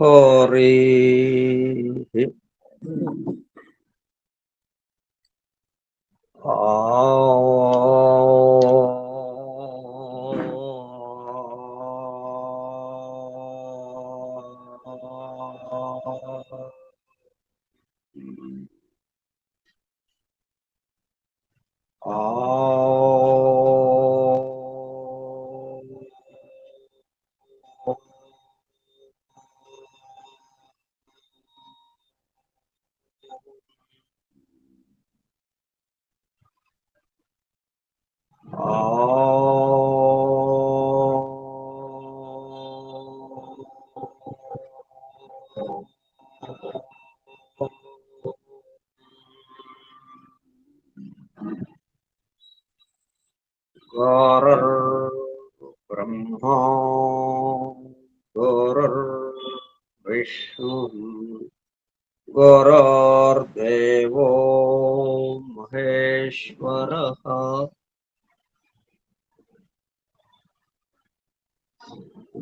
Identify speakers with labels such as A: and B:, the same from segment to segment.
A: హరి బ్రహ్మా విష్ణు గురుర్దేవో మహేశ్వరః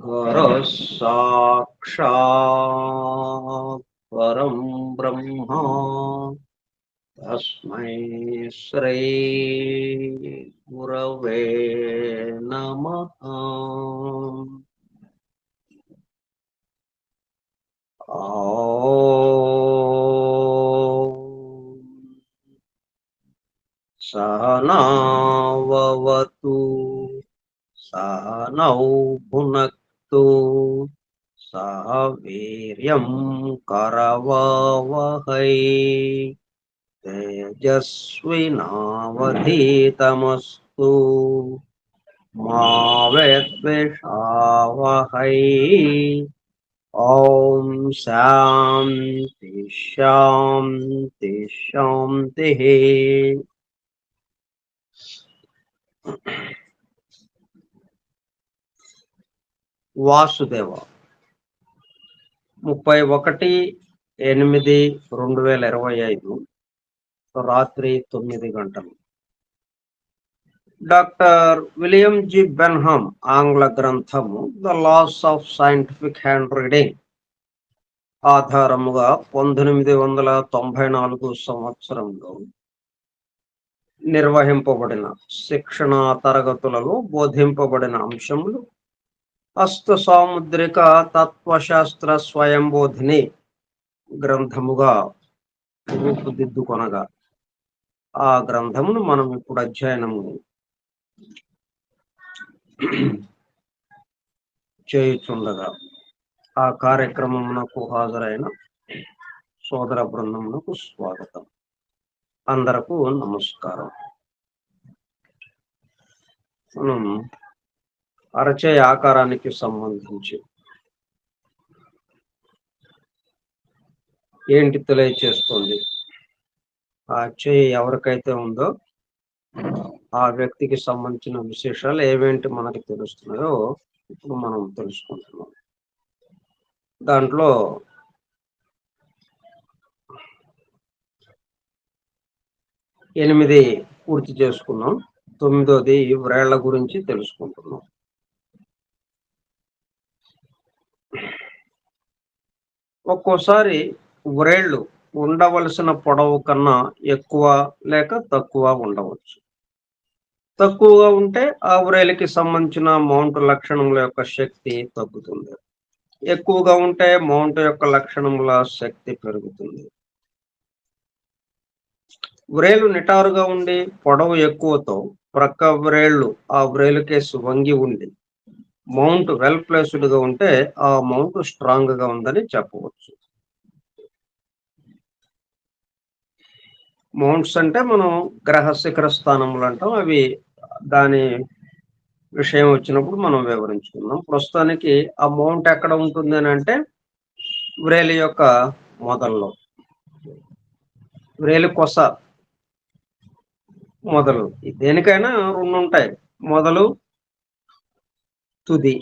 A: గురుః సాక్షాత్ పరం బ్రహ్మ తస్మై శ్రీ గురవే నమః. సహనావతు సహనౌ భునక్తు సహ వీర్యం కరవావహై తేజస్వినావధీతమస్తు మా విద్విషావహై. ఓం శాంతి శాంతి శాంతి. వాసుదేవ 31/8/2025 రాత్రి 9 గంటలు. డాక్టర్ విలియం జి బెన్హమ్ ఆంగ్ల గ్రంథము the laws of scientific hand reading ఆధారముగా 1994 సంవత్సరంలో నిర్వహింపబడిన శిక్షణా తరగతులలో బోధింపబడిన అంశములు హస్త సాముద్రిక తత్వశాస్త్ర స్వయంబోధిని గ్రంథముగా రూపుదిద్దుకొనగా ఆ గ్రంథమును మనం ఇప్పుడు అధ్యయనము చేయుచుండగా ఆ కార్యక్రమమునకు హాజరైన సోదర బృందమునకు స్వాగతం. అందరకు నమస్కారం. మనం అరచేయి ఆకారానికి సంబంధించి ఏంటి తెలియచేస్తుంది? ఆ చేయి ఎవరికైతే ఉందో ఆ వ్యక్తికి సంబంధించిన విశేషాలు ఏవేంటి మనకి తెలుస్తున్నాయో ఇప్పుడు మనం తెలుసుకుంటున్నాం. దాంట్లో 8 పూర్తి చేసుకున్నాం. 9ది వ్రేళ్ల గురించి తెలుసుకుంటున్నాం. ఒక్కోసారి వ్రేళ్లు ఉండవలసిన పొడవు కన్నా ఎక్కువ లేక తక్కువ ఉండవచ్చు. తక్కువగా ఉంటే ఆ వ్రేలికి సంబంధించిన మౌంట్ లక్షణముల యొక్క శక్తి తగ్గుతుంది. ఎక్కువగా ఉంటే మౌంట్ యొక్క లక్షణముల శక్తి పెరుగుతుంది. వ్రేలు నిటారుగా ఉండి పొడవు ఎక్కువతో ప్రక్క వ్రేళ్లు ఆ వ్రేలు కేసు వంగి ఉండి మౌంట్ వెల్ ప్లేస్డ్ గా ఉంటే ఆ మౌంట్ స్ట్రాంగ్ గా ఉందని చెప్పవచ్చు. మౌంట్స్ అంటే మనం గ్రహ శిఖర స్థానములు అంటాం. అవి దాని విషయం వచ్చినప్పుడు మనం వివరించుకున్నాం. ప్రస్తుతానికి ఆ మౌంట్ ఎక్కడ ఉంటుంది అని అంటే వ్రేలి యొక్క మొదల్లో, వ్రేలి కొస మొదలు. దేనికైనా 2 ఉంటాయి, మొదలు తుది,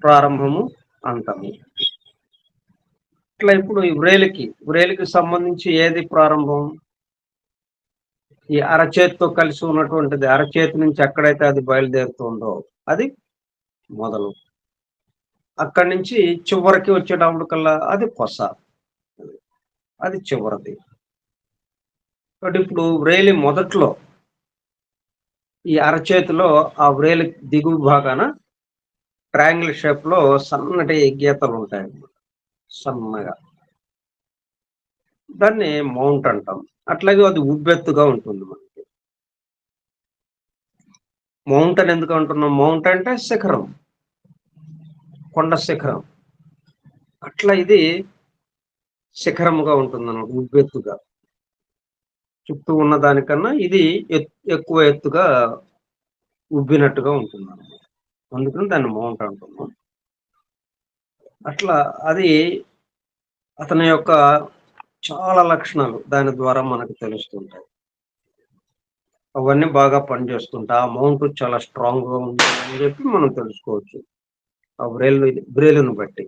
A: ప్రారంభము అంతము. ఇట్లా ఇప్పుడు ఈ వ్రేలికి సంబంధించి ఏది ప్రారంభం? ఈ అరచేతితో కలిసి ఉన్నటువంటిది. అరచేతి నుంచి ఎక్కడైతే అది బయలుదేరుతుందో అది మొదలు. అక్కడి నుంచి చివరికి వచ్చేటప్పటికల్లా అది కొస. అది చివరిది. కాబట్టి ఇప్పుడు వ్రేలి మొదట్లో ఈ అరచేతిలో ఆ వ్రేలి దిగువ భాగాన ట్రయాంగిల్ షేప్‌లో సన్నటి గీతలుంటాయన్నమాట. సన్నగా. దాన్ని మౌంట్ అంటాం. అట్లాగే అది ఉబ్బెత్తుగా ఉంటుంది మనకి. మౌంట్ అని ఎందుకు అంటున్నాం? మౌంట్ అంటే శిఖరం. కొండ శిఖరం. అట్లా ఇది శిఖరముగా ఉంటుందన్నమాట. ఉబ్బెత్తుగా. చుట్టూ ఉన్న దానికన్నా ఇది ఎక్కువ ఎత్తుగా ఉబ్బినట్టుగా ఉంటుందన్నమాట. అందుకని దాన్ని మౌంట్ అంటున్నాం. అట్లా అది అతని యొక్క చాలా లక్షణాలు దాని ద్వారా మనకు తెలుస్తుంటాయి. అవన్నీ బాగా పనిచేస్తుంటాయి. ఆ మౌంట్ చాలా స్ట్రాంగ్‌గా ఉంది అని చెప్పి మనం తెలుసుకోవచ్చు. ఆ వ్రేలును బట్టి.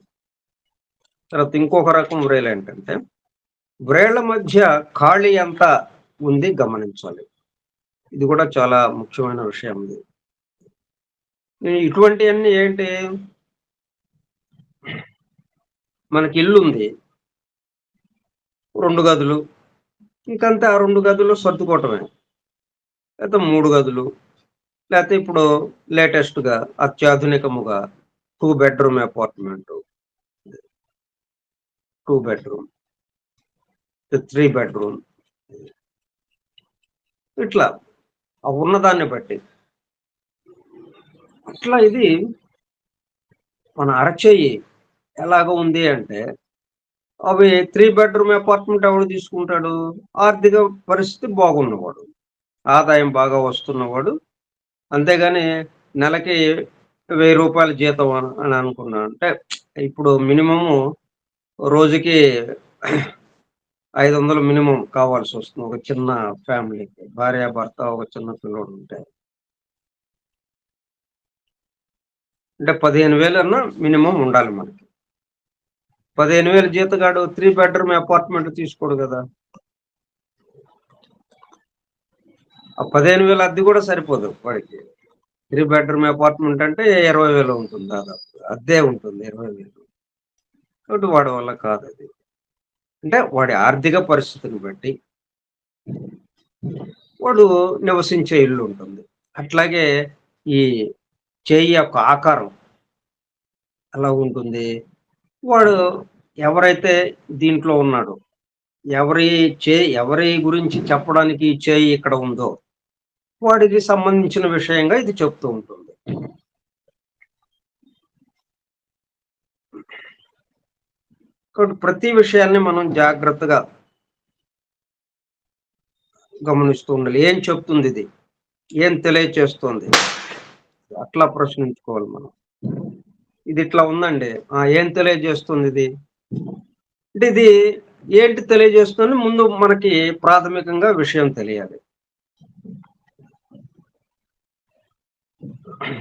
A: తర్వాత ఇంకొక రకం వ్రేలేంటంటే, వ్రేళ్ల మధ్య ఖాళీ ఎంత ఉంది గమనించాలి. ఇది కూడా చాలా ముఖ్యమైన విషయం ఇది. ఇటువంటియన్నీ ఏంటి? మనకి ఇల్లుంది. 2 గదులు. ఇంకంతే ఆ 2 గదులు సర్దుకోవటమే. లేతే 3 గదులు. లేతే ఇప్పుడు లేటెస్ట్‌గా అత్యాధునికముగా 2 బెడ్‌రూమ్ అపార్ట్‌మెంటు. 2 బెడ్‌రూమ్. 3 బెడ్‌రూమ్. ఇట్లా ఉన్నదాన్ని బట్టి. అట్లా ఇది మన అరచేయి ఎలాగ ఉంది అంటే, అవి 3 బెడ్‌రూమ్ అపార్ట్‌మెంట్ ఎవడు తీసుకుంటాడు? ఆర్థిక పరిస్థితి బాగున్నవాడు. ఆదాయం బాగా వస్తున్నవాడు. అంతేగాని నెలకి రూ. 1000 జీతం అని అనుకున్నా. అంటే ఇప్పుడు మినిమము రోజుకి 500 మినిమమ్ కావాల్సొస్తుంది. ఒక చిన్న ఫ్యామిలీకి. భార్యాభర్త, ఒక చిన్న పిల్లోడుంటే. అంటే 15,000 అన్నా మినిమమ్ ఉండాలి మనకి. 15,000 జీతగాడు 3 బెడ్‌రూమ్ అపార్ట్‌మెంట్ తీసుకోడు గదా! ఆ 15,000 అద్దె గూడా సరిపోదు వాడికి. 3 బెడ్‌రూమ్ అపార్ట్‌మెంట్ అంటే 20,000 ఉంటుంది దాదాపు. అద్దే ఉంటుంది 20,000. కాబట్టి వాడి వల్ల కాదది. అంటే వాడి ఆర్థిక పరిస్థితిని బట్టి వాడు నివసించే ఇల్లుంటుంది. అట్లాగే ఈ చేయి యొక్క ఆకారం ఎలా ఉంటుంది? వాడు ఎవరైతే దీంట్లో ఉన్నాడో, ఎవరి ఎవరి గురించి చెప్పడానికి ఈ చేయి ఇక్కడ ఉందో, వాడికి సంబంధించిన విషయంగా ఇది చెప్తూ ఉంటుంది. కాబట్టి ప్రతి విషయాన్ని మనం జాగ్రత్తగా గమనిస్తూ ఉండాలి. ఏం చెప్తుందిది? ఏం తెలియచేస్తోంది? అట్లా ప్రశ్నించుకోవాలి మనం. ఇదిట్లా ఉందండి. ఏం తెలియజేస్తుందిది? అంటే ఇది ఏంటి తెలియజేస్తుందని ముందు మనకి ప్రాథమికంగా విషయం తెలియాలి.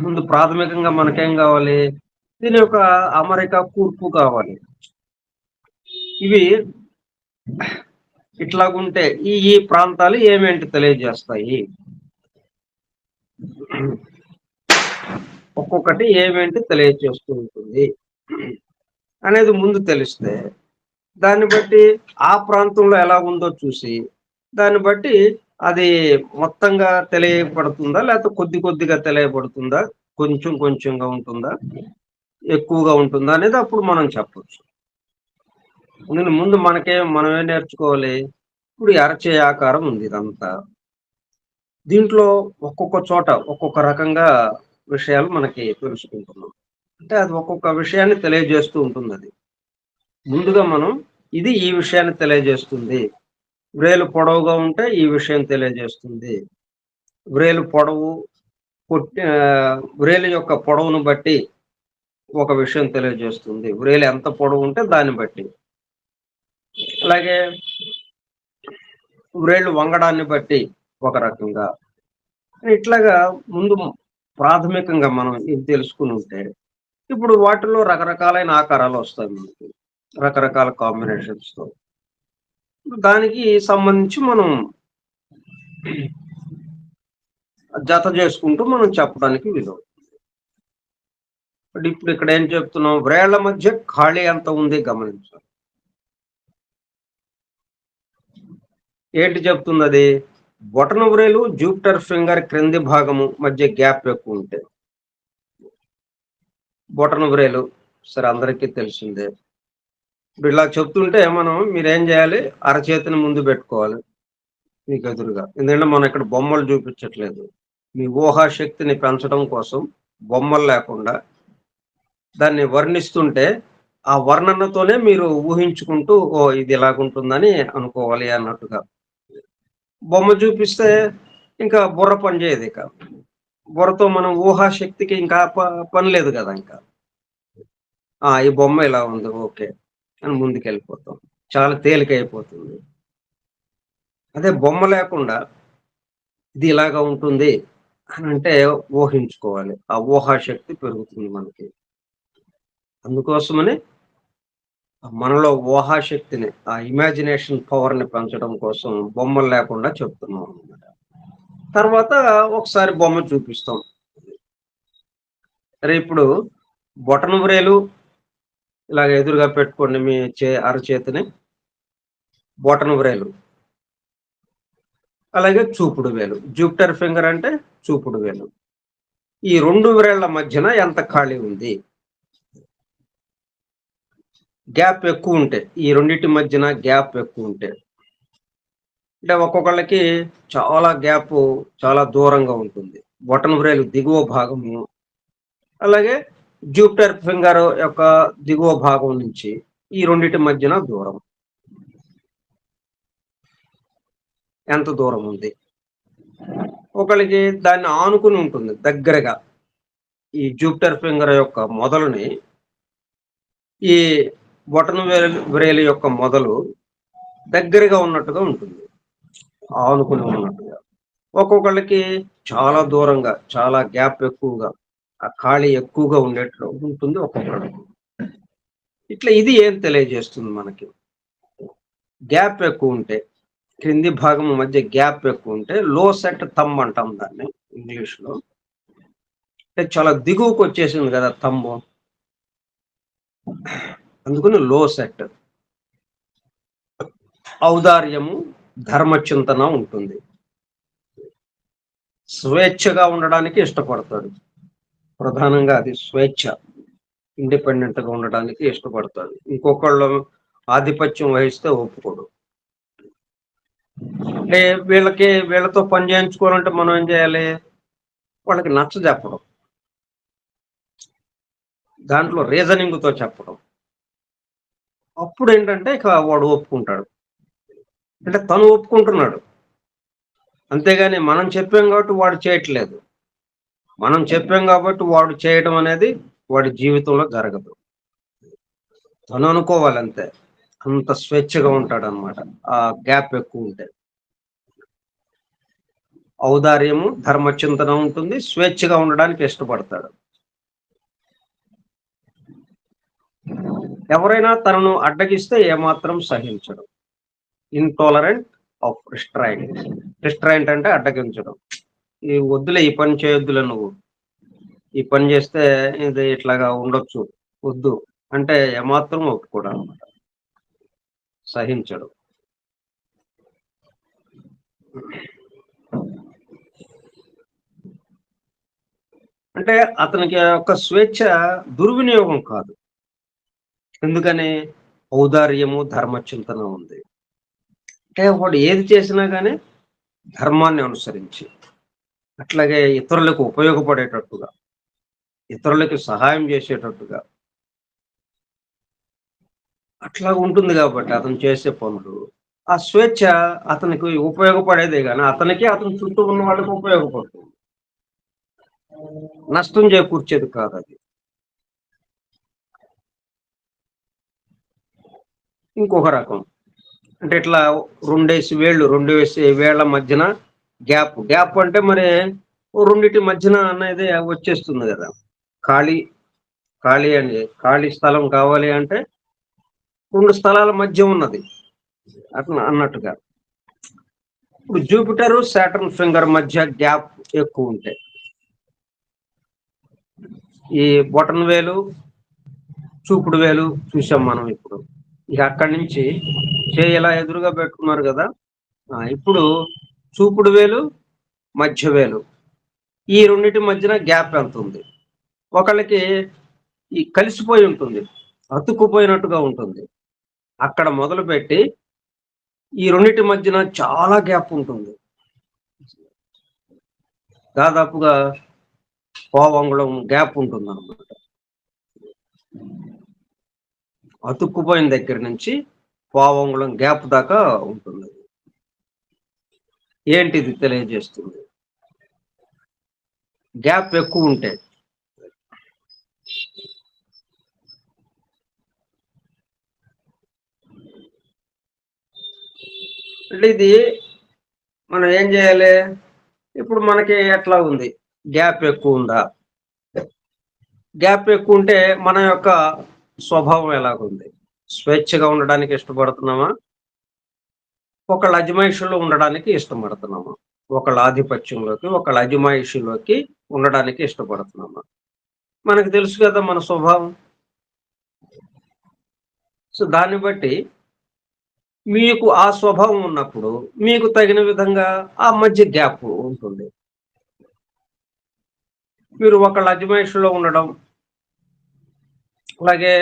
A: ముందు ప్రాథమికంగా మనకేం గావాలి? దీని యొక్క అమరిక, కూర్పు కావాలి. ఇవి ఇట్లాగుంటే ఈ ప్రాంతాలు ఏమేంటి తెలియజేస్తాయి? ఒక్కొక్కటి ఏమేంటి తెలియజేస్తూ ఉంటుంది అనేది ముందు తెలిస్తే, దాన్ని బట్టి ఆ ప్రాంతంలో ఎలా ఉందో చూసి, దాన్ని బట్టి అది మొత్తంగా తెలియబడుతుందా? లేతే కొద్ది కొద్దిగా తెలియబడుతుందా? కొంచెం కొంచెంగా ఉంటుందా? ఎక్కువగా ఉంటుందా? అనేది అప్పుడు మనం చెప్పొచ్చు. ముందు మనమేం నేర్చుకోవాలి? ఇప్పుడు ఈ అరచేయి ఆకారం ఉంది ఇదంతా. దీంట్లో ఒక్కొక్క చోట ఒక్కొక్క రకంగా విషయాలు మనకి తెలుసుకుంటున్నాం. అంటే అది ఒక్కొక్క విషయాన్ని తెలియజేస్తూ ఉంటుందది. ముందుగా మనం ఇది ఈ విషయాన్ని తెలియజేస్తుంది. వ్రేలు పొడవుగా ఉంటే ఈ విషయం తెలియజేస్తుంది. వ్రేలు పొడవు వ్రేలు యొక్క పొడవును బట్టి ఒక విషయం తెలియజేస్తుంది. వ్రేలు ఎంత పొడవుంటే దాన్ని బట్టి. అలాగే వ్రేళ్ళు వంగడాన్ని బట్టి ఒక రకంగా. ఇట్లాగా ముందు ప్రాథమికంగా మనం ఇది తెలుసుకొనుంటే, ఇప్పుడు వాటిలో రకరకాలైన ఆకారాలొస్తాయి మనకి. రకరకాల కాంబినేషన్స్‌తో. దానికి సంబంధించి మనం జత జేసుకుంటూ మనం చెప్పడానికి వీలవుతుంది. బట్ ఇప్పుడు ఇక్కడ ఏం చెప్తున్నాం, వ్రేళ్ల మధ్య ఖాళీ ఎంత ఉంది గమనించాలి. ఏంటి చెప్తుంది అది? బొటన వ్రేలు జూపిటర్ ఫింగర్ క్రింది భాగము మధ్య గ్యాప్ ఎక్కువ ఉంటే, బొటన వ్రేలు సరే అందరికీ తెలిసిందే. ఇప్పుడు ఇలా చెప్తుంటే మీరేం చేయాలి, అరచేతిని ముందు పెట్టుకోవాలి మీకు ఎదురుగా. ఎందుకంటే మనం ఇక్కడ బొమ్మలు చూపించట్లేదు, మీ ఊహాశక్తిని పెంచడం కోసం బొమ్మలు లేకుండా దాన్ని వర్ణిస్తుంటే ఆ వర్ణనతోనే మీరు ఊహించుకుంటూ ఓ ఇది ఇలాగుంటుందని అనుకోవాలి అన్నట్టుగా. బొమ్మ చూపిస్తే ఇంకా బుర్ర పని చేయదు. ఇక బుర్రతో మనం ఊహాశక్తికి ఇంకా పని లేదు కదా. ఇంకా ఈ బొమ్మ ఇలా ఉంది ఓకే అని ముందుకెళ్ళిపోతాం, చాలా తేలికైపోతుంది. అదే బొమ్మ లేకుండా ఇది ఇలాగా ఉంటుంది అని అంటే ఊహించుకోవాలి, ఆ ఊహాశక్తి పెరుగుతుంది మనకి. అందుకోసమని మనలో ఊహాశక్తిని, ఆ ఇమాజినేషన్ పవర్ని పెంచడం కోసం బొమ్మలు లేకుండా చెప్తున్నాం అన్నమాట. తర్వాత ఒకసారి బొమ్మ చూపిస్తాం. సరే ఇప్పుడు బొటన వ్రేలు ఇలాగ ఎదురుగా పెట్టుకోండి, మీ అరచేతిని, బొటన వ్రేలు అలాగే చూపుడు వేలు. జూపిటర్ ఫింగర్ అంటే చూపుడు వేలు. ఈ 2 వ్రేళ్ల మధ్యన ఎంత ఖాళీ ఉంది? గ్యాప్ ఎక్కువ ఉంటే, ఈ రెండింటి మధ్యన గ్యాప్ ఎక్కువ ఉంటే, అంటే ఒక్కొక్కళ్ళకి చాలా గ్యాప్ చాలా దూరంగా ఉంటుంది. బొటన వ్రేలు దిగువ భాగము అలాగే జూపిటర్ ఫింగర్ యొక్క దిగువ భాగం నుంచి ఈ రెండింటి మధ్యన దూరం ఎంత దూరం ఉంది? ఒకళ్ళకి దాన్ని ఆనుకుని ఉంటుంది దగ్గరగా. ఈ జూపిటర్ ఫింగర్ యొక్క మొదలుని ఈ బొటన వ్రేలు యొక్క మొదలు దగ్గరగా ఉన్నట్టుగా ఉంటుంది, ఆనుకుని ఉన్నట్టుగా. ఒక్కొక్కళ్ళకి చాలా దూరంగా, చాలా గ్యాప్ ఎక్కువగా, ఆ ఖాళీ ఎక్కువగా ఉండేట్లు ఉంటుంది ఒక్కొక్కళ్ళకి. ఇట్లా ఇది ఏం తెలియజేస్తుంది మనకి? గ్యాప్ ఎక్కువ ఉంటే, క్రింది భాగం మధ్య గ్యాప్ ఎక్కువ ఉంటే లో సెట్ థంబ్ అంటాం దాన్ని ఇంగ్లీష్ లో. అంటే చాలా దిగువకు వచ్చేసింది కదా థంబ్, అందుకని లో సెట్. ఔదార్యము, ధర్మచింతన ఉంటుంది. స్వేచ్ఛగా ఉండడానికి ఇష్టపడతాడు, ప్రధానంగా అది స్వేచ్ఛ, ఇండిపెండెంట్ గా ఉండడానికి ఇష్టపడతాడు. ఇంకొకళ్ళు ఆధిపత్యం వహిస్తే ఒప్పుకోడు. అంటే వీళ్ళతో పని చేయించుకోవాలంటే మనం ఏం చేయాలి, వాళ్ళకి నచ్చ చెప్పడం, దాంట్లో రీజనింగ్ తో చెప్పడం. అప్పుడు ఏంటంటే ఇక వాడు ఒప్పుకుంటాడు, అంటే తను ఒప్పుకుంటున్నాడు. అంతేగాని మనం చెప్పాం కాబట్టి వాడు చేయట్లేదు, మనం చెప్పాం కాబట్టి వాడు చేయడం అనేది వాడి జీవితంలో జరగదు. తను అనుకోవాలి అంతే, అంత స్వేచ్ఛగా ఉంటాడు అనమాట ఆ గ్యాప్ ఎక్కువ ఉంటే. ఔదార్యము, ధర్మచింతన ఉంటుంది, స్వేచ్ఛగా ఉండడానికి ఇష్టపడతాడు. ఎవరైనా తనను అడ్డగిస్తే ఏమాత్రం సహించడు. Intolerant of restraint. రిస్ట్రైంట్ అంటే అడ్డగించడం. ఈ వద్దులే, ఈ పని చేయొద్దులే, నువ్వు ఈ పని చేస్తే ఇది ఇట్లాగా ఉండొచ్చు, వద్దు అంటే ఏమాత్రం ఒప్పుకోడు అనమాట, సహించడు. అంటే అతనికి ఒక స్వేచ్ఛ దుర్వినియోగం కాదు. ఎందుకని? ఔదార్యము, ధర్మచింతన ఉంది. అంటే వాడు ఏది చేసినా కానీ ధర్మాన్ని అనుసరించి, అట్లాగే ఇతరులకు ఉపయోగపడేటట్టుగా, ఇతరులకు సహాయం చేసేటట్టుగా అట్లా ఉంటుంది. కాబట్టి అతను చేసే పనులు, ఆ స్వేచ్ఛ అతనికి ఉపయోగపడేదే కానీ అతనికి అతని చుట్టూ ఉన్న వాళ్ళకి ఉపయోగపడుతుంది, నష్టం చేకూర్చేది కాదు అది. ఇంకొక రకం అంటే ఇట్లా రెండేసి వేళ్ల మధ్యన గ్యాప్ అంటే మరి రెండిటి మధ్యన అనేది వచ్చేస్తుంది కదా. ఖాళీ ఖాళీ స్థలం కావాలి అంటే 2 స్థలాల మధ్య ఉన్నది అట్లా అన్నట్టుగా. ఇప్పుడు జూపిటర్, సాటర్న్ ఫింగర్ మధ్య గ్యాప్ ఎక్కువ ఉంటాయి. ఈ బొటన్ వేలు చూపుడు వేలు చూసాం మనం ఇప్పుడు. ఇక అక్కడి నుంచి చేయి ఇలా ఎదురుగా పెట్టుకున్నారు కదా, ఇప్పుడు చూపుడు వేలు మధ్య వేలు ఈ రెండింటి మధ్యన గ్యాప్ ఎంత ఉంది? ఒకళ్ళకి ఈ కలిసిపోయి ఉంటుంది, అతుక్కుపోయినట్టుగా ఉంటుంది. అక్కడ మొదలుపెట్టి ఈ రెండింటి మధ్యన చాలా గ్యాప్ ఉంటుంది, దాదాపుగా పావంగుళం గ్యాప్ ఉంటుంది అన్నమాట. అతుక్కుపోయిన దగ్గర నుంచి పావంగుళం గ్యాప్ దాకా ఉంటుంది. ఏంటిది తెలియజేస్తుంది? గ్యాప్ ఎక్కువ ఉంటే అంటే ఇది మనం ఏం చేయాలి? ఇప్పుడు మనకి ఎట్లా ఉంది? గ్యాప్ ఎక్కువ ఉందా? గ్యాప్ ఎక్కువ ఉంటే మన యొక్క స్వభావం ఎలాగుంది? స్వేచ్ఛగా ఉండడానికి ఇష్టపడుతున్నామా? ఒకళ్ళ అజమాయిషిలో ఉండడానికి ఇష్టపడుతున్నామా? ఒకళ్ళ ఆధిపత్యంలోకి, ఒకళ్ళ అజమాయిషిలోకి ఉండడానికి ఇష్టపడుతున్నామా? మనకు తెలుసు కదా మన స్వభావం. సో దాన్ని బట్టి మీకు ఆ స్వభావం ఉన్నప్పుడు మీకు తగిన విధంగా ఆ మధ్య గ్యాప్ ఉంటుంది. మీరు ఒకళ్ళ అజమాయిషిలో ఉండడం, అలాగే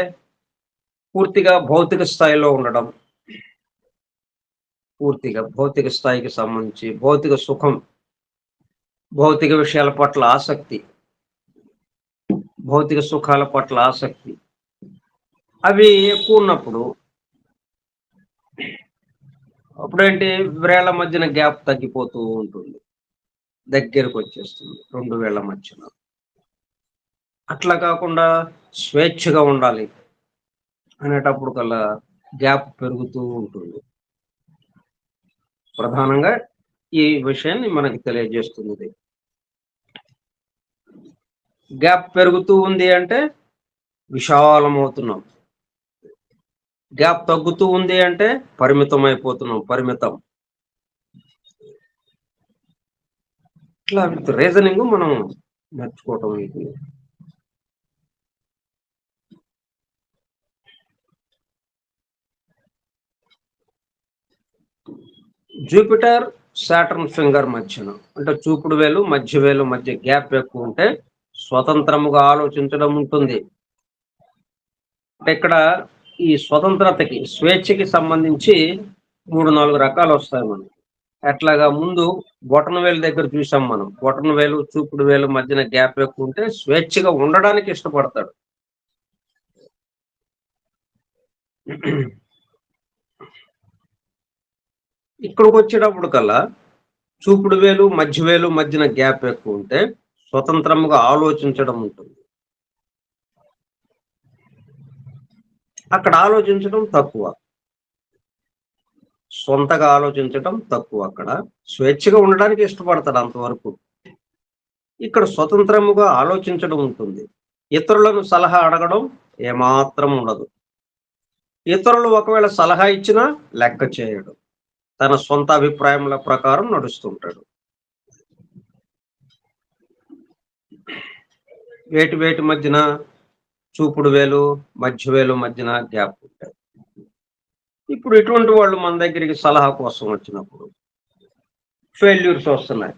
A: పూర్తిగా భౌతిక స్థాయిలో ఉండడం, పూర్తిగా భౌతిక స్థాయికి సంబంధించి భౌతిక సుఖం, భౌతిక విషయాల పట్ల ఆసక్తి, భౌతిక సుఖాల పట్ల ఆసక్తి అవి ఎక్కువ ఉన్నప్పుడు అప్పుడేంటి? వేళ్ల మధ్యన గ్యాప్ తగ్గిపోతూ ఉంటుంది, దగ్గరకు వచ్చేస్తుంది రెండు వేళ్ల మధ్యన. అట్లా కాకుండా స్వేచ్ఛగా ఉండాలి అనేటప్పుడు కల్లా గ్యాప్ పెరుగుతూ ఉంటుంది. ప్రధానంగా ఈ విషయాన్ని మనకి తెలియజేస్తుంది. గ్యాప్ పెరుగుతూ ఉంది అంటే విశాలమవుతున్నాం, గ్యాప్ తగ్గుతూ ఉంది అంటే పరిమితం అయిపోతున్నాం, పరిమితం. ఇట్లా విత్ రీజనింగ్ మనం నేర్చుకోవటం ఇది. జూపిటర్ సాటర్న్ ఫింగర్ మధ్యన అంటే చూపుడు వేలు మధ్య వేలు మధ్య గ్యాప్ ఎక్కువ ఉంటే స్వతంత్రముగా ఆలోచించడం ఉంటుంది. అంటే ఇక్కడ ఈ స్వతంత్రతకి, స్వేచ్ఛకి సంబంధించి 3-4 రకాలు వస్తాయి మనకి. అట్లాగా ముందు బొటన వేలు దగ్గర చూసాం మనం. బొటన వేలు చూపుడు వేలు మధ్యన గ్యాప్ ఎక్కువ ఉంటే స్వేచ్ఛగా ఉండడానికి ఇష్టపడతాడు. ఇక్కడికి వచ్చేటప్పుడు కల్లా చూపుడు వేలు మధ్య వేలు మధ్యన గ్యాప్ ఎక్కువ ఉంటే స్వతంత్రంగా ఆలోచించడం ఉంటుంది. అక్కడ ఆలోచించడం తక్కువ, సొంతగా ఆలోచించడం తక్కువ. అక్కడ స్వేచ్ఛగా ఉండడానికి ఇష్టపడతాడు అంతవరకు. ఇక్కడ స్వతంత్రముగా ఆలోచించడం ఉంటుంది. ఇతరులను సలహా అడగడం ఏమాత్రం ఉండదు. ఇతరులు ఒకవేళ సలహా ఇచ్చినా లెక్క చేయడు, తన సొంత అభిప్రాయముల ప్రకారం నడుస్తుంటాడు. వేటి మధ్యన? చూపుడు వేలు మధ్య వేలు మధ్యన గ్యాప్ ఉంటాయి. ఇప్పుడు ఇటువంటి వాళ్ళు మన దగ్గరికి సలహా కోసం వచ్చినప్పుడు ఫెయిల్యూర్స్ వస్తున్నాయి.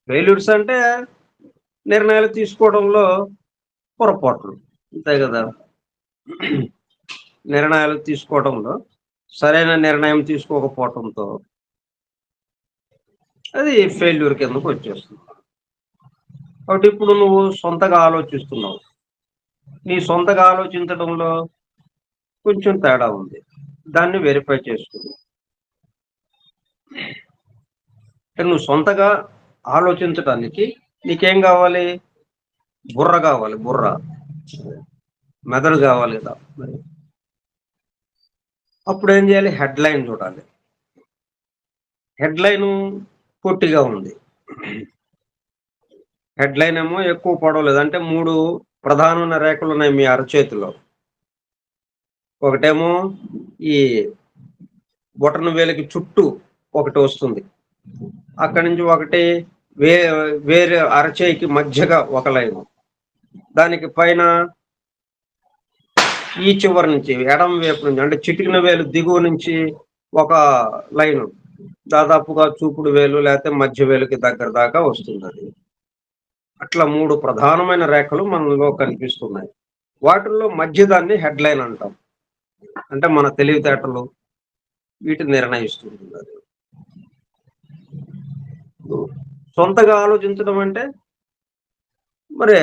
A: ఫెయిల్యూర్స్ అంటే నిర్ణయాలు తీసుకోవడంలో పొరపాట్లు, అంతే కదా. నిర్ణయాలు తీసుకోవడంలో సరైన నిర్ణయం తీసుకోకపోవడంతో అది ఫెయిల్యూర్ కిందకు వచ్చేస్తుంది. కాబట్టి ఇప్పుడు నువ్వు సొంతగా ఆలోచిస్తున్నావు, నీ సొంతగా ఆలోచించడంలో కొంచెం తేడా ఉంది, దాన్ని వెరిఫై చేసుకున్నావు. నువ్వు సొంతగా ఆలోచించడానికి నీకేం కావాలి? బుర్ర కావాలి, బుర్ర, మెదడు కావాలి కదా. మరి అప్పుడు ఏం చేయాలి? హెడ్లైన్ చూడాలి. హెడ్లైన్ పొట్టిగా ఉంది, హెడ్లైన్ ఏమో ఎక్కువ పొడవలేదు. అంటే 3 ప్రధానమైన రేఖలు ఉన్నాయి మీ అరచేతిలో. ఒకటేమో ఈ బొటన వేలికి చుట్టూ ఒకటి వస్తుంది, అక్కడి నుంచి ఒకటి వేరే అరచేయికి మధ్యగా ఒక లైన్, దానికి పైన ఈ చివరి నుంచి ఎడం వైపు నుంచి అంటే చిటికిన వేలు దిగువ నుంచి ఒక లైన్ దాదాపుగా చూపుడు వేలు లేకపోతే మధ్య వేలుకి దగ్గర దాకా వస్తుంది అది. అట్లా 3 ప్రధానమైన రేఖలు మనలో కనిపిస్తున్నాయి. వాటిల్లో మధ్యదాన్ని హెడ్‌లైన్ అంటాం. అంటే మన తెలివితేటలు వీటిని నిర్ణయిస్తుంది అది. సొంతగా ఆలోచించడం అంటే మరి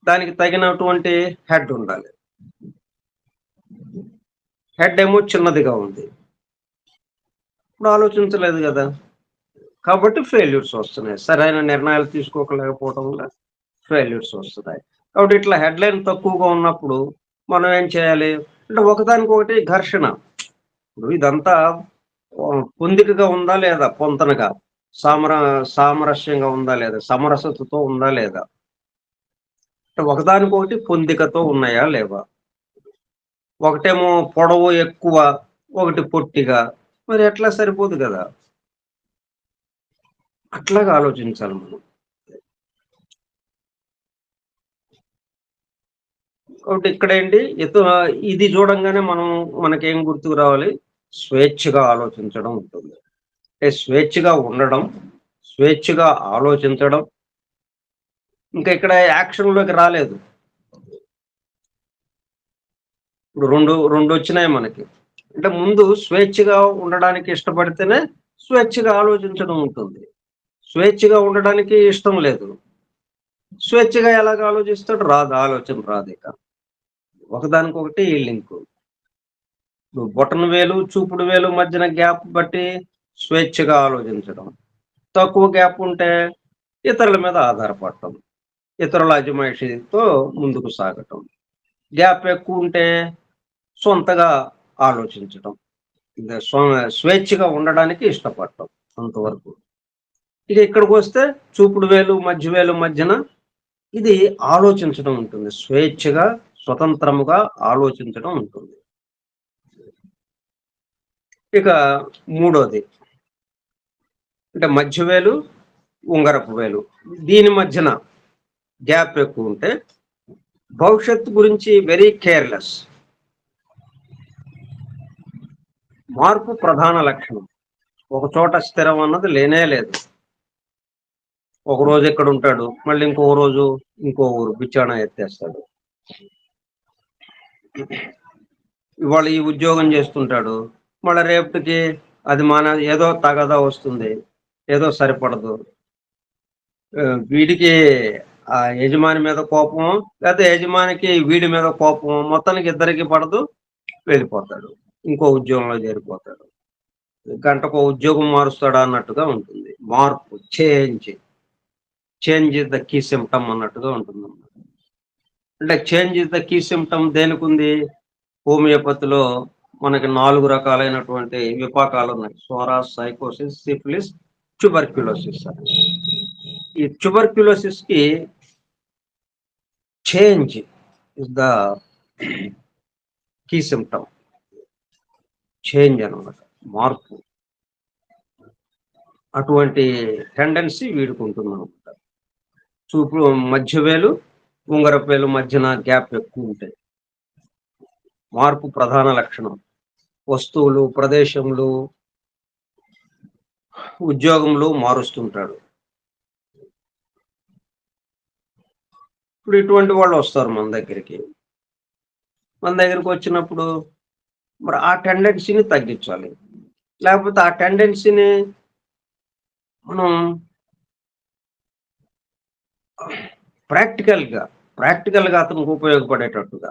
A: దానికి తగినటువంటి హెడ్ ఉండాలి. హెడ్ ఏమో చిన్నదిగా ఉంది. ఇప్పుడు ఆలోచించలేదు గదా! కాబట్టి ఫెయిల్యూర్స్ వస్తున్నాయి. సరైన నిర్ణయాలు తీసుకోలేకపోవడం వల్ల ఫెయిల్యూర్స్ వస్తున్నాయి. కాబట్టి ఇట్లా హెడ్‌లైన్ తక్కువగా ఉన్నప్పుడు మనం ఏం చేయాలి? అంటే ఒకదానికొకటి ఘర్షణ. ఇప్పుడు ఇదంతా పొందికగా ఉందా లేదా? పొంతనగా. సామర సామరస్యంగా ఉందా లేదా? సమరసతతో ఉందా లేదా? అంటే ఒకదానికొకటి పొందికతో ఉన్నాయా లేవా? ఒకటేమో పొడవు ఎక్కువ, ఒకటి పొట్టిగా. మరి ఎట్లా సరిపోదు గదా! అట్లాగా ఆలోచించాలి మనం. కాబట్టి ఇక్కడేంటి ఇది చూడంగానే మనకేం గుర్తుకు రావాలి? స్వేచ్ఛగా ఆలోచించడం ఉంటుంది. అంటే స్వేచ్ఛగా ఉండడం, స్వేచ్ఛగా ఆలోచించడం, ఇంకా ఇక్కడ యాక్షన్‌లోకి రాలేదు. ఇప్పుడు రెండొచ్చినాయి మనకి. అంటే ముందు స్వేచ్ఛగా ఉండడానికి ఇష్టపడితేనే స్వేచ్ఛగా ఆలోచించడం ఉంటుంది. స్వేచ్ఛగా ఉండడానికి ఇష్టం లేదు. స్వేచ్ఛగా ఎలాగ ఆలోచిస్తాడు? ఆలోచన రాదిక. ఒకదానికొకటి లింకు. ఇప్పుడు బొటనవేలు, చూపుడు వేలు మధ్యన గ్యాప్ బట్టి స్వేచ్ఛగా ఆలోచించడం. తక్కువ గ్యాప్ ఉంటే ఇతరుల మీద ఆధారపడటం. ఇతరుల అజమాయిషీతో ముందుకు సాగటం. గ్యాప్ ఎక్కువుంటే సొంతగా ఆలోచించటం. ఇంక స్వేచ్ఛగా ఉండడానికి ఇష్టపడటం అంతవరకు. ఇక ఇక్కడికొస్తే చూపుడు వేలు, మధ్య వేలు మధ్యన ఇది ఆలోచించడం ఉంటుంది. స్వేచ్ఛగా, స్వతంత్రముగా ఆలోచించడం ఉంటుంది. ఇక మూడోది అంటే మధ్య వేలు, ఉంగరపు వేలు. దీని మధ్యన గ్యాప్ ఎక్కువుంటే భవిష్యత్తు గురించి వెరీ కేర్‌లెస్. మార్పు ప్రధాన లక్షణం. ఒక చోట స్థిరం అన్నది లేనే లేదు. ఒకరోజు ఇక్కడుంటాడు. మళ్ళీ ఇంకో రోజు ఇంకో ఊరు బిచాణా ఎత్తేస్తాడు. ఇవాళ ఈ ఉద్యోగం చేస్తుంటాడు. మళ్ళా రేపటికి అది ఏదో తగాదా వస్తుంది. ఏదో సరిపడదు. వీడికి ఆ యజమాని మీద కోపమో, లేతే యజమానికి వీడి మీద కోపమో మొత్తానికి ఇద్దరికీ పడదు. వెళ్ళిపోతాడు. ఇంకో ఉద్యోగంలో చేరిపోతాడు. గంటకో ఉద్యోగం మారుస్తాడా అన్నట్టుగా ఉంటుంది. మార్పు change. Change is the key symptom అన్నట్టుగా ఉంటుందన్నమాట. అంటే change is the key symptom దేనికుంది? హోమియోపతిలో మనకి 4 రకాలైనటువంటి విపాకాలున్నాయి. సోరాస్, సైకోసిస్, సిఫిలిస్, ట్యూబర్క్యులోసిస్ అని. ఈ ట్యూబర్క్యులోసిస్‌కి change is the key symptom. Change అన్నమాట. మార్పు. అటువంటి టెండెన్సీ వీడికుంటుందన్నమాట. మధ్య వేలు, ఉంగరపు వేలు మధ్యన గ్యాప్ ఎక్కువుంటాయి. మార్పు ప్రధాన లక్షణం. వస్తువులు, ప్రదేశములు, ఉద్యోగములు మారుస్తుంటాడు. ఇప్పుడు ఇటువంటి వాళ్ళు వస్తారు మన దగ్గరికి. మన దగ్గరికొచ్చినప్పుడు మరి ఆ టెండెన్సీని తగ్గించాలి. లేకపోతే ఆ టెండెన్సీని మనం ప్రాక్టికల్‌గా అతనికి ఉపయోగపడేటట్టుగా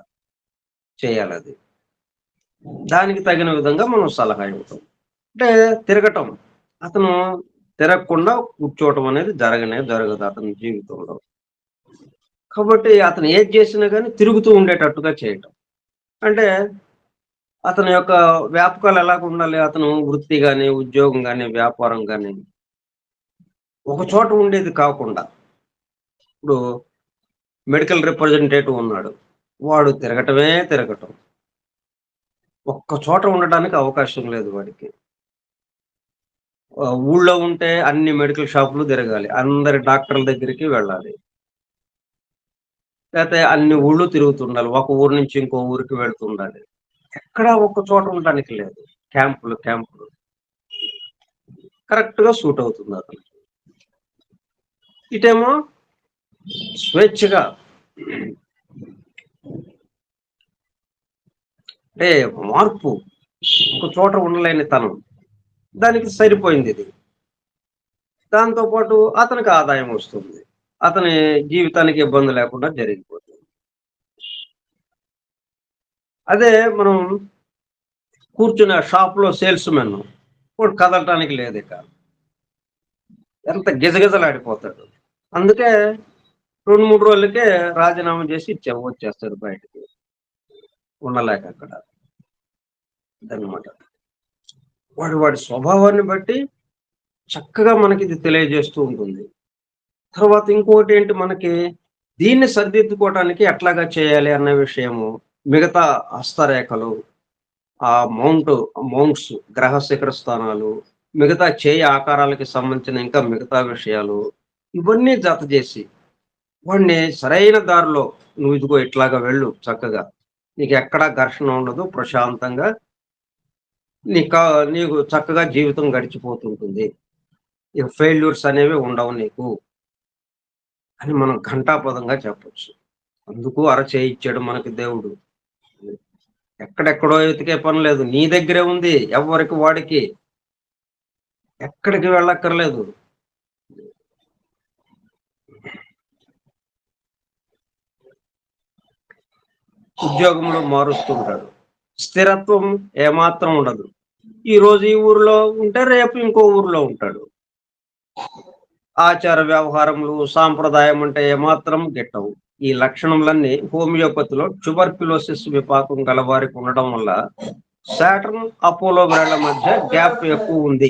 A: చేయాలది. దానికి తగిన విధంగా మనం సలహా ఇవ్వటం. అంటే తిరగటం. అతను తిరగకుండా కూర్చోవటం అనేది జరగదు అతని జీవితంలో. కాబట్టి అతను ఏది చేసినా గాని తిరుగుతూ ఉండేటట్టుగా చేయటం. అంటే అతని యొక్క వ్యాపకాలు ఎలాగుండాలి? అతను వృత్తి గాని, ఉద్యోగం గాని, వ్యాపారం గాని ఒక చోట ఉండేది కాకుండా ఇప్పుడు మెడికల్ రిప్రజెంటేటివ్ ఉన్నాడు. వాడు తిరగటం. ఒక్క చోట ఉండడానికి అవకాశం లేదు వాడికి. ఊళ్ళో ఉంటే అన్ని మెడికల్ షాపులు తిరగాలి. అందరి డాక్టర్ల దగ్గరికి వెళ్ళాలి. లేకపోతే అన్ని ఊళ్ళు తిరుగుతుండాలి. ఒక ఊరు నుంచి ఇంకో ఊరికి వెళ్తుండాలి. ఎక్కడా ఒక్క చోట ఉండడానికి లేదు. క్యాంపులు. కరెక్ట్‌గా సూట్ అవుతుంది అతనికి. ఇటేమో స్వేచ్ఛగా అంటే మార్పు, ఒక చోట ఉండలేని తనం. దానికి సరిపోయిందిది. దాంతో పాటు అతనికి ఆదాయం వస్తుంది. అతని జీవితానికి ఇబ్బంది లేకుండా జరిగిపోతుంది. అదే మనం కూర్చుని ఆ షాప్‌లో సేల్స్‌మెన్ వాడు కదలటానికి లేదిక. ఎంత గిజగిజలాడిపోతాడు. అందుకే 2, 3 రోజులకే రాజీనామా చేసి వచ్చేస్తాడు బయటికి. ఉండలేక అక్కడ. అదనమాట. వాడి స్వభావాన్ని బట్టి చక్కగా మనకిది తెలియజేస్తూ ఉంటుంది. తర్వాత ఇంకోటేంటి మనకి దీన్ని సరిదిద్దుకోవటానికి ఎట్లాగా చేయాలి అన్న విషయము, మిగతా హస్తరేఖలు, ఆ మౌంట్స్ గ్రహ శిఖర స్థానాలు, మిగతా చేయి ఆకారాలకి సంబంధించిన ఇంకా మిగతా విషయాలు, ఇవన్నీ జత చేసి వాడిని సరైన దారిలో నువ్వు ఇదిగో ఇట్లాగా వెళ్ళు చక్కగా. నీకెక్కడా ఘర్షణ ఉండదు. ప్రశాంతంగా నీకా నీకు చక్కగా జీవితం గడిచిపోతుంటుంది. ఇక ఫెయిల్యూర్స్ అనేవి ఉండవు నీకు అని మనం ఘంటాపథంగా చెప్పొచ్చు. అందుకు అరచేయి ఇచ్చాడు మనకి దేవుడు. ఎక్కడెక్కడో ఎతికే పని లేదు. నీ దగ్గరే ఉంది. ఎవ్వరికి వాడికి ఎక్కడికి వెళ్ళక్కర్లేదు. ఉద్యోగంలో మారుస్తుంటాడు. స్థిరత్వం ఏమాత్రం ఉండదు. ఈరోజు ఈ ఊరిలో ఉంటే రేపు ఇంకో ఊరిలో ఉంటాడు. ఆచార వ్యవహారములు, సాంప్రదాయం అంటే ఏమాత్రం గిట్టవు. ఈ లక్షణములన్నీ హోమియోపతిలో ట్యూబర్క్యులోసిస్ విపాకం గలవారికి ఉండడం వల్ల సాటర్న్, అపోలో గ్రహాల మధ్య గ్యాప్ ఎక్కువ ఉంది.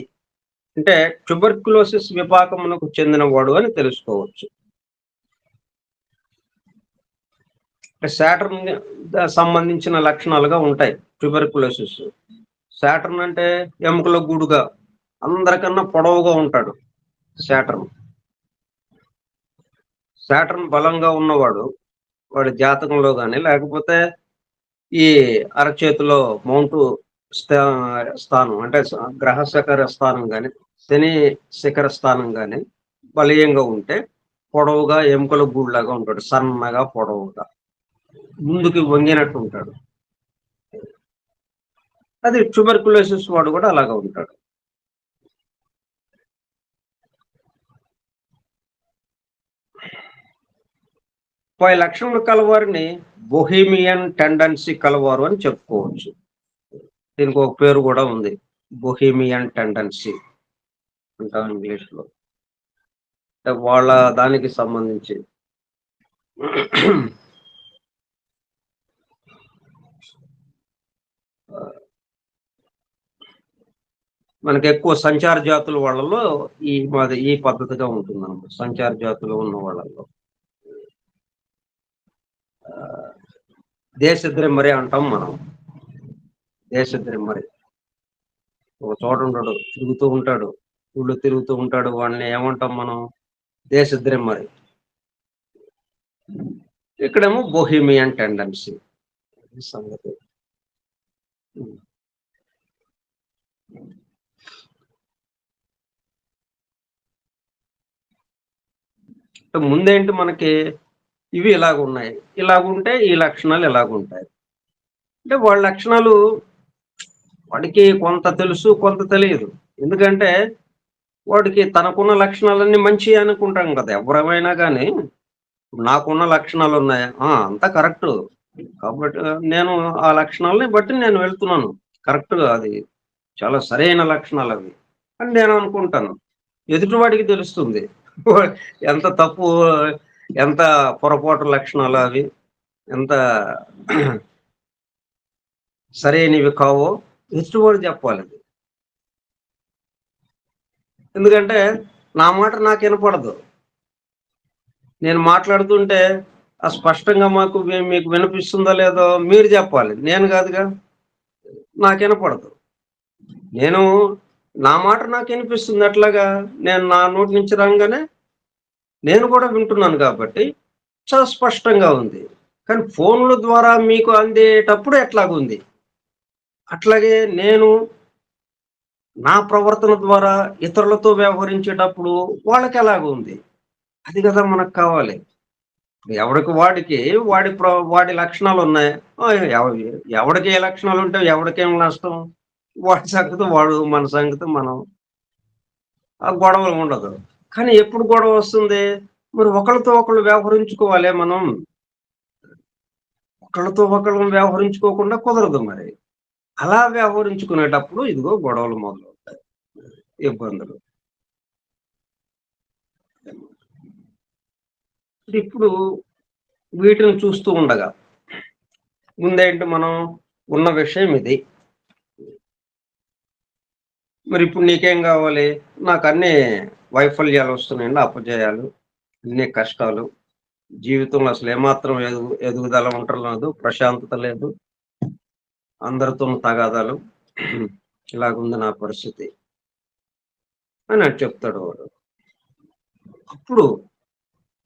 A: అంటే ట్యూబర్క్యులోసిస్ విపాకమునకు చెందినవాడు అని తెలుసుకోవచ్చు. సాటర్న్ సంబంధించిన లక్షణాలుగా ఉంటాయి ట్యూబర్క్యులోసిస్. సాటర్న్ అంటే ఎముకల గూడుగా అందరికన్నా పొడవుగా ఉంటాడు సాటర్న్. సాటర్న్ బలంగా ఉన్నవాడు వాడి జాతకంలో గాని, లేకపోతే ఈ అరచేతిలో మౌంటు స్థానం అంటే గ్రహ శిఖర స్థానం గాని, శని శిఖర స్థానం గాని బలీయంగా ఉంటే పొడవుగా ఎముకల గూడులాగా ఉంటాడు. సన్నగా, పొడవుగా. ముందుకి వంగినట్టు ఉంటాడు. అది ట్యూబర్క్యులోసిస్ వాడు కూడా అలాగా ఉంటాడు. పై లక్షణములు కలవారిని బొహీమియన్ టెండెన్సీ కలవారు అని చెప్పుకోవచ్చు. దీనికి ఒక పేరు కూడా ఉంది. బొహీమియన్ టెండెన్సీ అంటాం ఇంగ్లీష్ లో. వాళ్ళ దానికి సంబంధించి మనకి ఎక్కువ సంచార జాతుల వాళ్ళలో ఈ పద్ధతిగా ఉంటుంది అన్నమాట. సంచార జాతులు ఉన్న వాళ్ళలో దేశద్రిమ్మరి అంటాం మనం. దేశద్రిమ్మరి ఒక చోట ఉంటాడు, తిరుగుతూ ఉంటాడు, ఊళ్ళో తిరుగుతూ ఉంటాడు. వాడిని ఏమంటాం మనం? దేశద్రిమ్మరి. ఇక్కడేమో బొహీమియన్ టెండెన్సీ సంగతి. ముందేంటి మనకి ఇవి ఇలాగున్నాయి, ఇలాగుంటే ఈ లక్షణాలు ఇలాగుంటాయి. అంటే వాళ్ళ లక్షణాలు వాడికి కొంత తెలుసు, కొంత తెలియదు. ఎందుకంటే వాడికి తనకున్న లక్షణాలన్నీ మంచి అనుకుంటాం కదా ఎవరమైనా కానీ. నాకున్న లక్షణాలు ఉన్నాయి, అంతా కరెక్ట్ కాబట్టి నేను ఆ లక్షణాలని బట్టి నేను వెళ్తున్నాను. కరెక్ట్గా అది చాలా సరైన లక్షణాలు అవి అని నేను అనుకుంటాను. ఎదుటివాడికి తెలుస్తుంది ఎంత తప్పు, ఎంత పొరపాటు లక్షణాలు అవి, ఎంత సరైనవి కావో ఎదుటివాడు చెప్పాలి. ఎందుకంటే నా మాట నాకు వినపడదు. నేను మాట్లాడుతుంటే స్పష్టంగా మీకు వినిపిస్తుందో లేదో మీరు చెప్పాలి, నేను కాదుగా. నాకు వినపడదు. నా మాట నాకు వినిపిస్తుంది. అట్లాగా నేను నా నోటి నుంచి రాగానే నేను కూడా వింటున్నాను కాబట్టి చాలా స్పష్టంగా ఉంది. కానీ ఫోన్ల ద్వారా మీకు అందేటప్పుడు ఎట్లాగుంది. అట్లాగే నేను నా ప్రవర్తన ద్వారా ఇతరులతో వ్యవహరించేటప్పుడు వాళ్ళకెలాగుంది. అది కదా మనకు కావాలి. ఎవడికి వాడికి వాడి లక్షణాలున్నాయి. ఎవడికి ఏ లక్షణాలుంటే ఎవడికేం నష్టం? వాడి సంగతి వాడు, మన సంగతి మనం. ఆ గొడవలు ఉండదు. కానీ ఎప్పుడు గొడవొస్తుంది? మరి ఒకళ్ళతో ఒకళ్ళు వ్యవహరించుకోవాలే మనం. ఒకళ్ళతో ఒకళ్ళం వ్యవహరించుకోకుండా కుదరదు మరి. అలా వ్యవహరించుకునేటప్పుడు ఇదిగో గొడవలు మొదలవుతాయి. ఇబ్బందులు. ఇప్పుడు వీటిని చూస్తూ ఉండగా ముందేంటి మనం ఉన్న విషయం ఇది. మరిప్పుడు నీకేం గావాలి? నాకన్నీ వైఫల్యాలొస్తున్నాయండి, అపజయాలు, అన్ని కష్టాలు. జీవితంలో అసలేమాత్రం ఎదుగుదల ఉండలేదు, ప్రశాంతత లేదు. అందరితోను తగాదాలు. ఇలాగుంది నా పరిస్థితి అని అది చెప్తాడు వాడు. అప్పుడు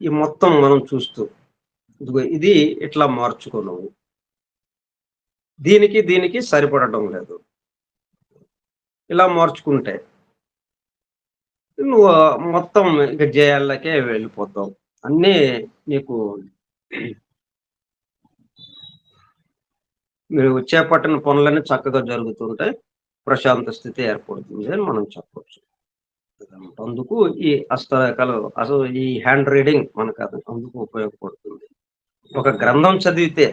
A: ఈ మొత్తం మనం చూస్తూ, ఇదిగో ఇది ఇట్లా మార్చుకో నువ్వు. దీనికి సరిపడటం లేదు. ఇలా మార్చుకుంటే నువ్వు మొత్తం ఇక జయాల్లోకే వెళ్ళిపోతావు. అన్నీ నీకు మీరు చేపట్టిన పనులన్నీ చక్కగా జరుగుతుంటాయి. ప్రశాంత స్థితి ఏర్పడుతుంది అని మనం చెప్పొచ్చు. అందుకు ఈ హస్తరేఖలు అసలు ఈ హ్యాండ్ రీడింగ్ మనకు అందుకు ఉపయోగపడుతుంది. ఒక గ్రంథం చదివితే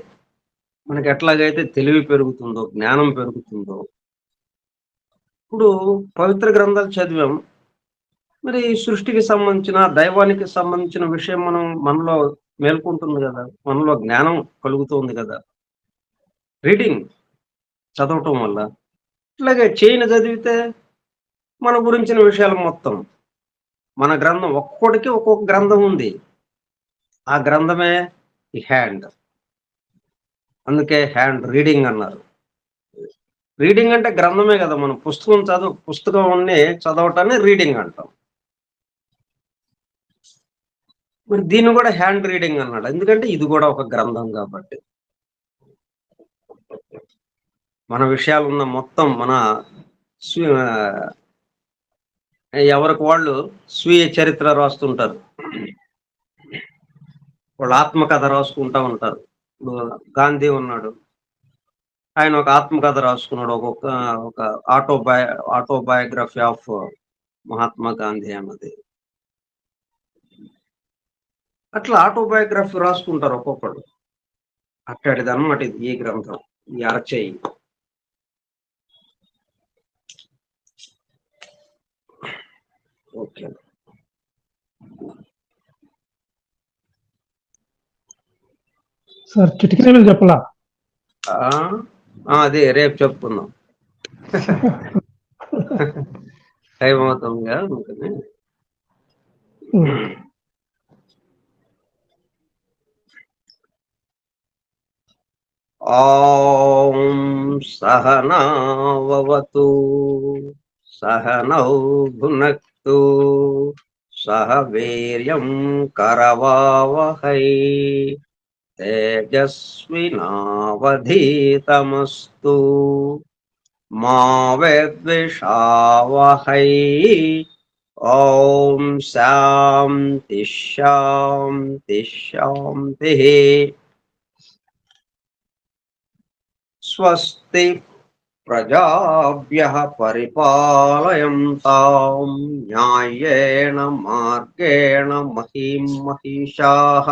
A: మనకి ఎట్లాగైతే తెలివి పెరుగుతుందో, జ్ఞానం పెరుగుతుందో, ఇప్పుడు పవిత్ర గ్రంథాలు చదివాం. మరి సృష్టికి సంబంధించిన, దైవానికి సంబంధించిన విషయం మనలో మేల్కొంటుంది గదా! మనలో జ్ఞానం కలుగుతుంది గదా! రీడింగ్ చదవటం వల్ల. ఇట్లాగే చైన్ చదివితే మన గురించిన విషయాలు మొత్తం. మన గ్రంథం ఒక్కొక్కడికి ఒక్కొక్క గ్రంథం ఉంది. ఆ గ్రంథమే ఈ హ్యాండ్. అందుకే హ్యాండ్ రీడింగ్ అన్నారు. రీడింగ్ అంటే గ్రంథమే గదా! మనం పుస్తకాన్ని చదవటాన్ని రీడింగ్ అంటాం. మరి దీన్ని గూడా హ్యాండ్ రీడింగ్ అన్నాడు. ఎందుకంటే ఇది గూడా ఒక గ్రంథం గాబట్టి. మన విషయాలున్న మొత్తం మన స్వీ ఎవరికి వాళ్ళు స్వీయ చరిత్ర రాస్తుంటారు. వాళ్ళు ఆత్మకథ రాసుకుంటా ఉంటారు. ఇప్పుడు గాంధీ ఉన్నాడు. ఆయన ఒక ఆత్మకథ రాసుకున్నాడు. ఒక ఆటోబయోగ్రఫీ ఆఫ్ మహాత్మా గాంధీ అన్నది. అట్లా ఆటోబయోగ్రఫీ రాసుకుంటారు ఒక్కొక్కడు. అట్టాడిదన్నమాట ఇది ఈ గ్రంథం. ఈ అరచేయి. ఓకే.
B: సార్ చిటికీలు చెప్పలా?
A: అదే రేపు చెప్పుకుందాం. టైం అవుతుంది కదా అందుకని. ఓం సహనావతు సహనౌ భునక్తు సహ వీర్యం కరవావహై తేజస్వినావధీతమస్తు మా విద్విషావహై. ఓం శాంతి శాంతి శాంతి. స్వస్తి ప్రజాభ్యః పరిపాలయంతాం న్యాయేన మార్గేణ మహీం మహిషాః.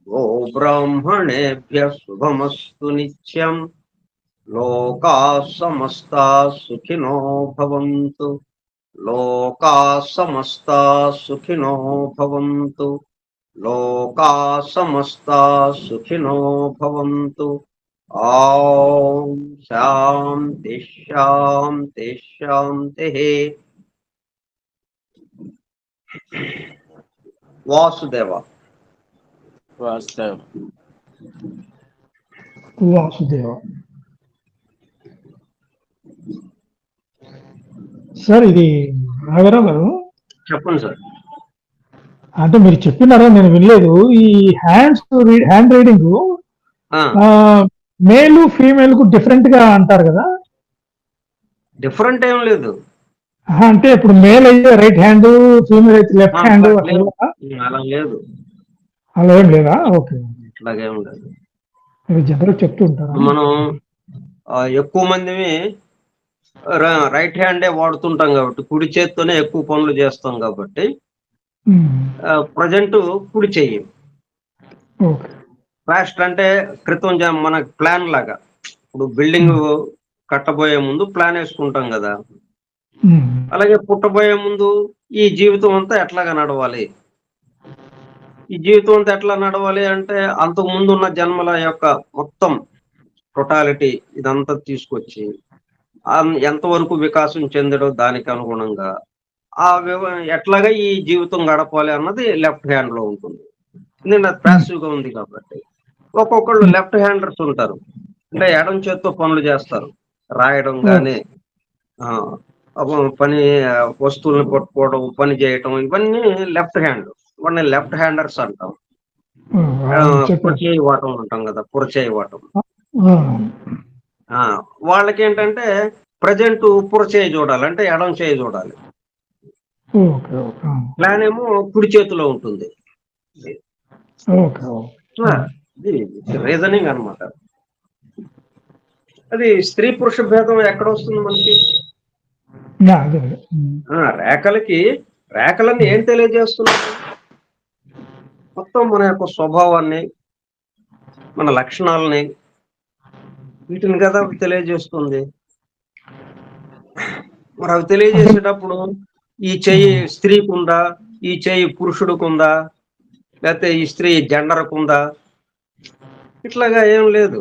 A: గోబ్రాహ్మణేభ్యః శుభమస్తు నిత్యం. లోకాః సమస్తాః సుఖినో భవంతు. లోకాః సమస్తాః సుఖినో భవంతు. లోకాః సమస్తాః సుఖినో భవంతు. ఓం శాంతి శాంతి శాంతి. వాసుదేవ.
B: వాసుదేవ. సార్ ఇది నాగరావు గారు
A: చెప్పండి సార్.
B: అంటే మీరు చెప్పినారో నేను వినలేదు. ఈ హ్యాండ్ రైడింగ్ మేలు ఫీమేల్ కు డిఫరెంట్ గా అంటారు కదా.
A: డిఫరెంట్ ఏం లేదు.
B: అంటే ఇప్పుడు మేల్ అయితే రైట్ హ్యాండ్, ఫీమేల్ అయితే లెఫ్ట్ హ్యాండ్
A: అలా లేదు.
B: అలా ఏం లేదా? ఓకే,
A: అట్లాగేం లేదు.
B: జనరల్ చెప్తూ ఉంటారు.
A: మనం ఎక్కువ మంది రైట్ హ్యాండే వాడుతుంటాం కాబట్టి, కుడి చేత్తోనే ఎక్కువ పనులు చేస్తాం కాబట్టి ప్రజెంట్ కుడి చెయ్యి. ఫాస్ట్ అంటే క్రితం మన ప్లాన్ లాగా, ఇప్పుడు బిల్డింగ్ కట్టబోయే ముందు ప్లాన్ వేసుకుంటాం కదా, అలాగే పుట్టబోయే ముందు ఈ జీవితం అంతా ఎట్లాగా నడవాలి, ఈ జీవితం అంతా ఎట్లా నడవాలి అంటే అంతకు ముందు ఉన్న జన్మల యొక్క మొత్తం టోటాలిటీ ఇదంతా తీసుకొచ్చి ఎంతవరకు వికాసం చెందడో దానికి అనుగుణంగా ఎట్లాగా ఈ జీవితం గడపాలి అన్నది లెఫ్ట్ హ్యాండ్ లో ఉంటుంది. నేను అది ప్యాసివ్ గా ఉంది కాబట్టి. ఒక్కొక్కళ్ళు లెఫ్ట్ హ్యాండర్స్ ఉంటారు, అంటే ఎడం చేత్తో పనులు చేస్తారు, రాయడం కానీ పని వస్తువులను పట్టుకోవడం, పని చేయటం, ఇవన్నీ లెఫ్ట్ హ్యాండ్. వాడిని లెఫ్ట్ హ్యాండర్స్ అంటాం. పురచేయి వాటం అంటాం కదా, పురచేయి వాటం. వాళ్ళకి ఏంటంటే ప్రజెంట్ పురచేయి చూడాలి, అంటే ఎడం చేయి చూడాలి. ప్లాన్ ఏమో కుడి చేతిలో ఉంటుంది. రీజనింగ్ అన్నమాట. అది స్త్రీ పురుష భేదం ఎక్కడ వస్తుంది మనకి? రేఖలన్నీ ఏం తెలియజేస్తున్నాయి? మొత్తం మన యొక్క స్వభావాన్ని, మన లక్షణాలని, వీటిని కదా తెలియజేస్తుంది. మరి అవి తెలియజేసేటప్పుడు ఈ చెయ్యి స్త్రీకి ఉందా, ఈ చెయ్యి పురుషుడికి ఉందా, లేకపోతే ఈ స్త్రీ జెండర్కు ఉందా, ఇట్లాగా ఏం లేదు.